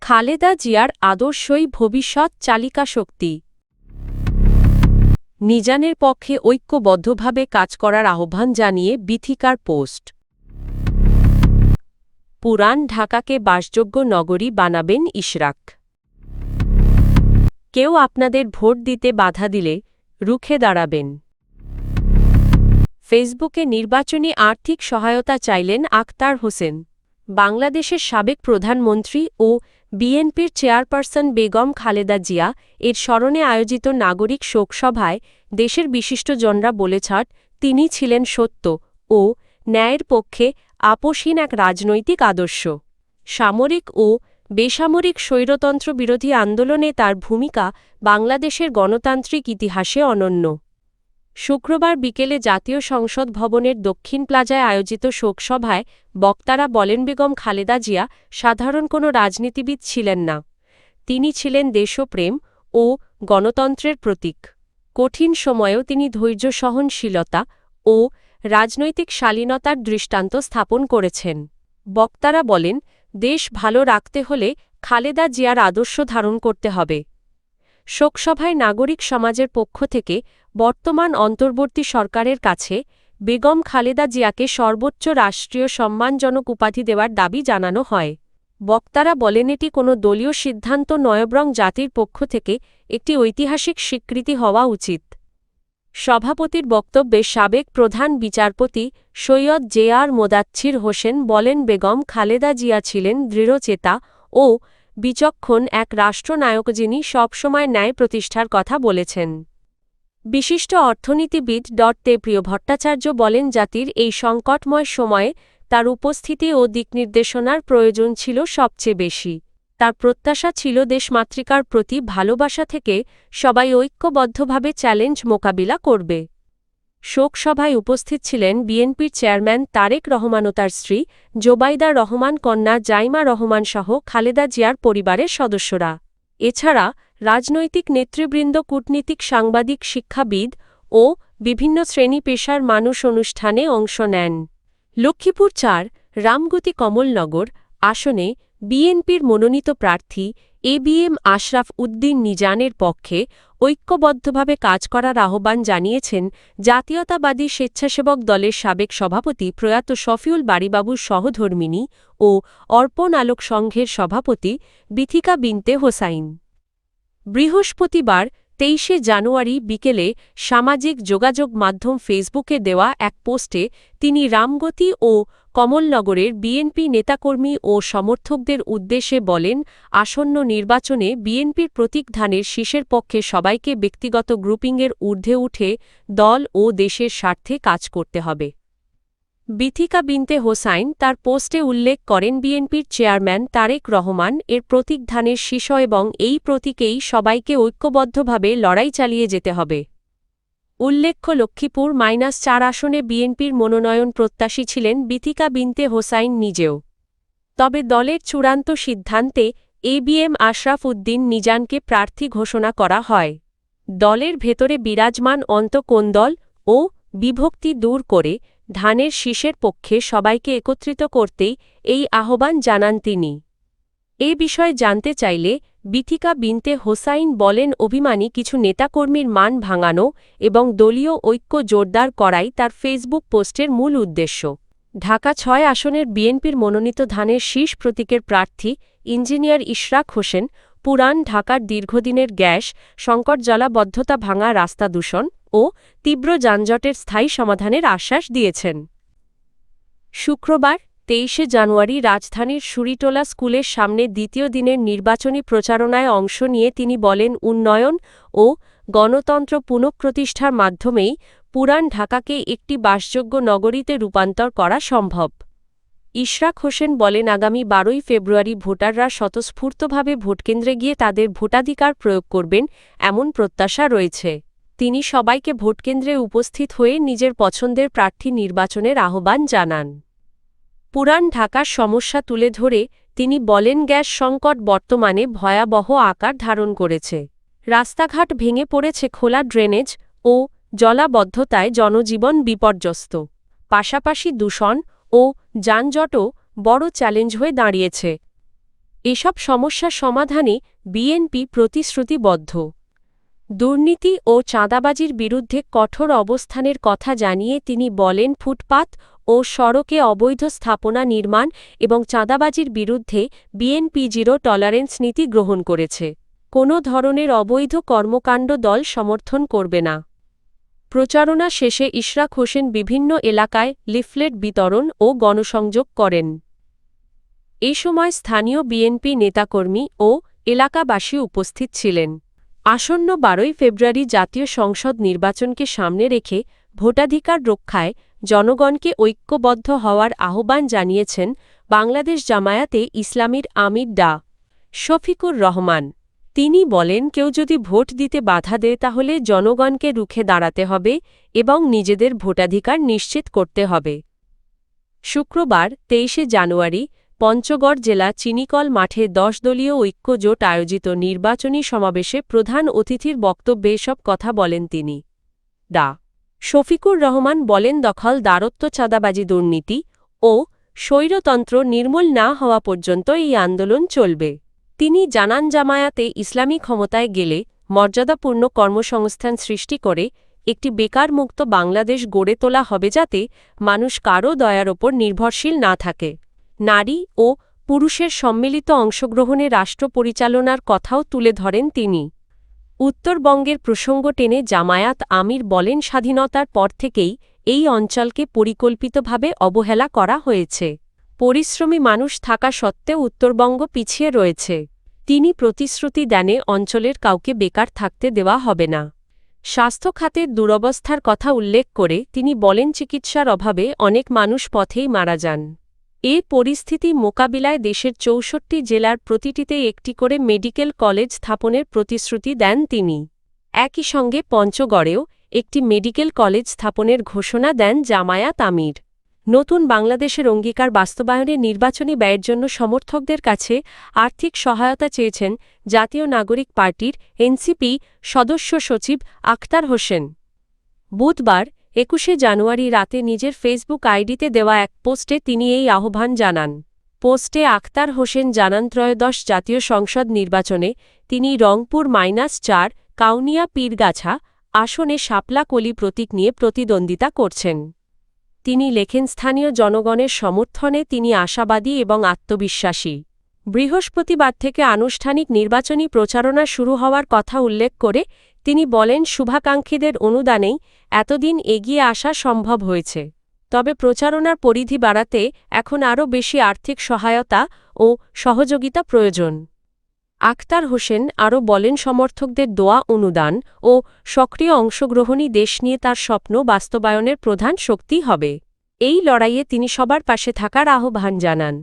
খালেদা জিয়ার আদর্শই ভবিষ্যৎ চালিকা শক্তি। নিজানের পক্ষে ঐক্যবদ্ধভাবে কাজ করার আহ্বান জানিয়ে বিথিকার পোস্ট। পুরান ঢাকাকে বাসযোগ্য নগরী বানাবেন ইশরাক। কেউ আপনাদের ভোট দিতে বাধা দিলে রুখে দাঁড়াবেন। ফেসবুকে নির্বাচনী আর্থিক সহায়তা চাইলেন আখতার হোসেন। বাংলাদেশের সাবেক প্রধানমন্ত্রী ও বিএনপির চেয়ারপারসন বেগম খালেদা জিয়া এর স্মরণে আয়োজিত নাগরিক শোকসভায় দেশের বিশিষ্টজনরা বলেছেন, তিনি ছিলেন সত্য ও ন্যায়ের পক্ষে আপোষহীন এক রাজনৈতিক আদর্শ। সামরিক ও বেসামরিক স্বৈরতন্ত্র বিরোধী আন্দোলনে তার ভূমিকা বাংলাদেশের গণতান্ত্রিক ইতিহাসে অনন্য। শুক্রবার বিকেলে জাতীয় সংসদ ভবনের দক্ষিণ প্লাজায় আয়োজিত শোকসভায় বক্তারা বলেন, বেগম খালেদা জিয়া সাধারণ কোনো রাজনীতিবিদ ছিলেন না। তিনি ছিলেন দেশপ্রেম ও গণতন্ত্রের প্রতীক। কঠিন সময়েও তিনি ধৈর্য, সহনশীলতা ও রাজনৈতিক শালীনতার দৃষ্টান্ত স্থাপন করেছেন। বক্তারা বলেন, দেশ ভালো রাখতে হলে খালেদা জিয়ার আদর্শ ধারণ করতে হবে। শোকসভায় নাগরিক সমাজের পক্ষ থেকে বর্তমান অন্তর্বর্তী সরকারের কাছে বেগম খালেদা জিয়াকে সর্বোচ্চ রাষ্ট্রীয় সম্মানজনক উপাধি দেওয়ার দাবি জানানো হয়। বক্তারা বলেন, এটি কোনো দলীয় সিদ্ধান্ত নয়, বরং জাতির পক্ষ থেকে একটি ঐতিহাসিক স্বীকৃতি হওয়া উচিত। সভাপতির বক্তব্যে সাবেক প্রধান বিচারপতি সৈয়দ জে.আর. মোদাচ্ছির হোসেন বলেন, বেগম খালেদা জিয়া ছিলেন দৃঢ়চেতা ও বিচক্ষণ এক রাষ্ট্রনায়ক, যিনি সবসময় ন্যায় প্রতিষ্ঠার কথা বলেছেন। বিশিষ্ট অর্থনীতিবিদ প্রিয় ভট্টাচার্য বলেন, জাতির এই সংকটময় সময়ে তার উপস্থিতি ও দিকনির্দেশনার প্রয়োজন ছিল সবচেয়ে বেশি। তার প্রত্যাশা ছিল দেশমাতৃকার প্রতি ভালোবাসা থেকে সবাই ঐক্যবদ্ধভাবে চ্যালেঞ্জ মোকাবিলা করবে। শোকসভায় উপস্থিত ছিলেন বিএনপির চেয়ারম্যান তারেক রহমান ও তার স্ত্রী জোবাইদা রহমান, কন্যা জাইমা রহমান সহ খালেদা জিয়ার পরিবারের সদস্যরা। এছাড়া রাজনৈতিক নেতৃবৃন্দ, কূটনীতিক, সাংবাদিক, শিক্ষাবিদ ও বিভিন্ন শ্রেণী পেশার মানুষ অনুষ্ঠানে অংশ নেন। লক্ষ্মীপুর ৪ রামগতি কমলনগর আসনে বিএনপির মনোনীত প্রার্থী এবিএম আশরাফ উদ্দিন নিজানের পক্ষে ঐক্যবদ্ধভাবে কাজ করার আহ্বান জানিয়েছেন জাতীয়তাবাদী স্বেচ্ছাসেবক দলের সাবেক সভাপতি প্রয়াত শফিউল বারীবাবুর সহধর্মিণী ও অর্পণ আলোক সংঘের সভাপতি বিথিকা বিনতে হোসাইন। বৃহস্পতিবার ২৩ জানুয়ারি বিকেলে সামাজিক যোগাযোগ মাধ্যম ফেসবুকে দেওয়া এক পোস্টে তিনি রামগতি ও কমলনগরের বিএনপি নেতাকর্মী ও সমর্থকদের উদ্দেশ্যে বলেন, আসন্ন নির্বাচনে বিএনপির প্রতীকধানের শীষের পক্ষে সবাইকে ব্যক্তিগত গ্রুপিংয়ের ঊর্ধ্বে উঠে দল ও দেশের স্বার্থে কাজ করতে হবে। বিথিকা বিনতে হোসাইন তার পোস্টে উল্লেখ করেন, বিএনপির চেয়ারম্যান তারেক রহমান এর প্রতীকধানের শীষ এবং এই প্রতীকেই সবাইকে ঐক্যবদ্ধভাবে লড়াই চালিয়ে যেতে হবে। উল্লেখ্য, লক্ষ্মীপুর -৪ আসনে বিএনপির মনোনয়ন প্রত্যাশী ছিলেন বিথিকা বিনতে হোসাইন নিজেও। তবে দলের চূড়ান্ত সিদ্ধান্তে এবিএম আশরাফ উদ্দিন নিজানকে প্রার্থী ঘোষণা করা হয়। দলের ভেতরে বিরাজমান অন্তঃকোন্দল ও বিভক্তি দূর করে ধানের শীষের পক্ষে সবাইকে একত্রিত করতেই এই আহ্বান জানান তিনি। এ বিষয়ে জানতে চাইলে বিথিকা বিনতে হোসাইন বলেন, অভিমানী কিছু নেতাকর্মীর মান ভাঙানো এবং দলীয় ঐক্য জোরদার করাই তার ফেসবুক পোস্টের মূল উদ্দেশ্য। ঢাকা ৬ আসনের বিএনপির মনোনীত ধানের শীষ প্রতীকের প্রার্থী ইঞ্জিনিয়ার ইশরাক হোসেন পুরান ঢাকার দীর্ঘদিনের গ্যাস সংকট, জলাবদ্ধতা, ভাঙা রাস্তা, দূষণ ও তীব্র যানজটের স্থায়ী সমাধানের আশ্বাস দিয়েছেন। শুক্রবার ২৩ জানুয়ারি রাজধানীর শুরিটোলা স্কুলের সামনে দ্বিতীয় দিনের নির্বাচনী প্রচারণায় অংশ নিয়ে তিনি বলেন, উন্নয়ন ও গণতন্ত্র পুনঃপ্রতিষ্ঠার মাধ্যমেই পুরান ঢাকাকে একটি বাসযোগ্য নগরীতে রূপান্তর করা সম্ভব। ইশরাক হোসেন বলেন, আগামী ১২ই ফেব্রুয়ারি ভোটাররা স্বতঃস্ফূর্তভাবে ভোটকেন্দ্রে গিয়ে তাদের ভোটাধিকার প্রয়োগ করবেন এমন প্রত্যাশা রয়েছে। তিনি সবাইকে ভোটকেন্দ্রে উপস্থিত হয়ে নিজের পছন্দের প্রার্থী নির্বাচনের আহ্বান জানান। পুরান ঢাকার সমস্যা তুলে ধরে তিনি বলেন, গ্যাস সংকট বর্তমানে ভয়াবহ আকার ধারণ করেছে। রাস্তাঘাট ভেঙে পড়েছে, খোলা ড্রেনেজ ও জলাবদ্ধতায় জনজীবন বিপর্যস্ত। পাশাপাশি দূষণ ও যানজটও বড় চ্যালেঞ্জ হয়ে দাঁড়িয়েছে। এসব সমস্যার সমাধানে বিএনপি প্রতিশ্রুতিবদ্ধ। দুর্নীতি ও চাঁদাবাজির বিরুদ্ধে কঠোর অবস্থানের কথা জানিয়ে তিনি বলেন, ফুটপাত ও সড়কে অবৈধ স্থাপনা নির্মাণ এবং চাঁদাবাজির বিরুদ্ধে বিএনপি জিরো টলারেন্স নীতি গ্রহণ করেছে। কোনো ধরনের অবৈধ কর্মকাণ্ড দল সমর্থন করবে না। প্রচারণা শেষে ইশরাক হোসেন বিভিন্ন এলাকায় লিফলেট বিতরণ ও গণসংযোগ করেন। এ সময় স্থানীয় বিএনপি নেতাকর্মী ও এলাকাবাসী উপস্থিত ছিলেন। আসন্ন 12ই ফেব্রুয়ারি জাতীয় সংসদ নির্বাচনকে সামনে রেখে ভোটাধিকার রক্ষায় জনগণকে ঐক্যবদ্ধ হওয়ার আহ্বান জানিয়েছেন বাংলাদেশ জামায়াতে ইসলামীর আমির ডা. শফিকুর রহমান। তিনি বলেন, কেউ যদি ভোট দিতে বাধা দেয় তাহলে জনগণকে রুখে দাঁড়াতে হবে এবং নিজেদের ভোটাধিকার নিশ্চিত করতে হবে। শুক্রবার 23শে জানুয়ারি পঞ্চগড় জেলা চিনিকল মাঠে 10 দলীয় ঐক্য জোট আয়োজিত নির্বাচনী সমাবেশে প্রধান অতিথির বক্তব্যে এসব কথা বলেন তিনি। ডা. শফিকুর রহমান বলেন, দখলদারত্ব, চাঁদাবাজি, দুর্নীতি ও স্বৈরতন্ত্র নির্মূল না হওয়া পর্যন্ত এই আন্দোলন চলবে। তিনি জানান, জামায়াতে ইসলামী ক্ষমতায় গেলে মর্যাদাপূর্ণ কর্মসংস্থান সৃষ্টি করে একটি বেকারমুক্ত বাংলাদেশ গড়ে তোলা হবে, যাতে মানুষ কারও দয়ার ওপর নির্ভরশীল না থাকে। নারী ও পুরুষের সম্মিলিত অংশগ্রহণে রাষ্ট্র পরিচালনার কথাও তুলে ধরেন তিনি। উত্তরবঙ্গের প্রসঙ্গ টেনে জামায়াত আমির বলেন, স্বাধীনতার পর থেকেই এই অঞ্চলকে পরিকল্পিতভাবে অবহেলা করা হয়েছে। পরিশ্রমী মানুষ থাকা সত্ত্বেও উত্তরবঙ্গ পিছিয়ে রয়েছে। তিনি প্রতিশ্রুতি দেন, অঞ্চলের কাউকে বেকার থাকতে দেওয়া হবে না। স্বাস্থ্য খাতের দুরবস্থার কথা উল্লেখ করে তিনি বলেন, চিকিৎসার অভাবে অনেক মানুষ পথেই মারা যান। এ পরিস্থিতি মোকাবিলায় দেশের 64 জেলার প্রতিটিতে একটি করে মেডিকেল কলেজ স্থাপনের প্রতিশ্রুতি দেন তিনি। একই সঙ্গে পঞ্চগড়েও একটি মেডিকেল কলেজ স্থাপনের ঘোষণা দেন জামায়াত আমির। নতুন বাংলাদেশের অঙ্গীকার বাস্তবায়নে নির্বাচনী ব্যয়ের জন্য সমর্থকদের কাছে আর্থিক সহায়তা চেয়েছেন জাতীয় নাগরিক পার্টির এনসিপি সদস্য সচিব আখতার হোসেন। বুধবার 21শে জানুয়ারি রাতে নিজের ফেসবুক আইডিতে দেওয়া এক পোস্টে তিনি এই আহ্বান জানান। পোস্টে আখতার হোসেন জানান, ত্রয়োদশ জাতীয় সংসদ নির্বাচনে তিনি রংপুর -4 কাউনিয়া পীরগাছা আসনে শাপলা কলি প্রতীক নিয়ে প্রতিদ্বন্দ্বিতা করছেন। তিনি লেখেন, স্থানীয় জনগণের সমর্থনে তিনি আশাবাদী এবং আত্মবিশ্বাসী। বৃহস্পতিবার থেকে আনুষ্ঠানিক নির্বাচনী প্রচারণা শুরু হওয়ার কথা উল্লেখ করে তিনি বলেন, শুভাকাঙ্ক্ষীদের অনুদানেই এতদিন এগিয়ে আসা সম্ভব হয়েছে। তবে প্রচারণার পরিধি বাড়াতে এখন আরও বেশি আর্থিক সহায়তা ও সহযোগিতা প্রয়োজন। আখতার হোসেন আরও বলেন, সমর্থকদের দোয়া, অনুদান ও সক্রিয় অংশগ্রহণই দেশ নিয়ে তার স্বপ্ন বাস্তবায়নের প্রধান শক্তি হবে। এই লড়াইয়ে তিনি সবার পাশে থাকার আহ্বান জানান।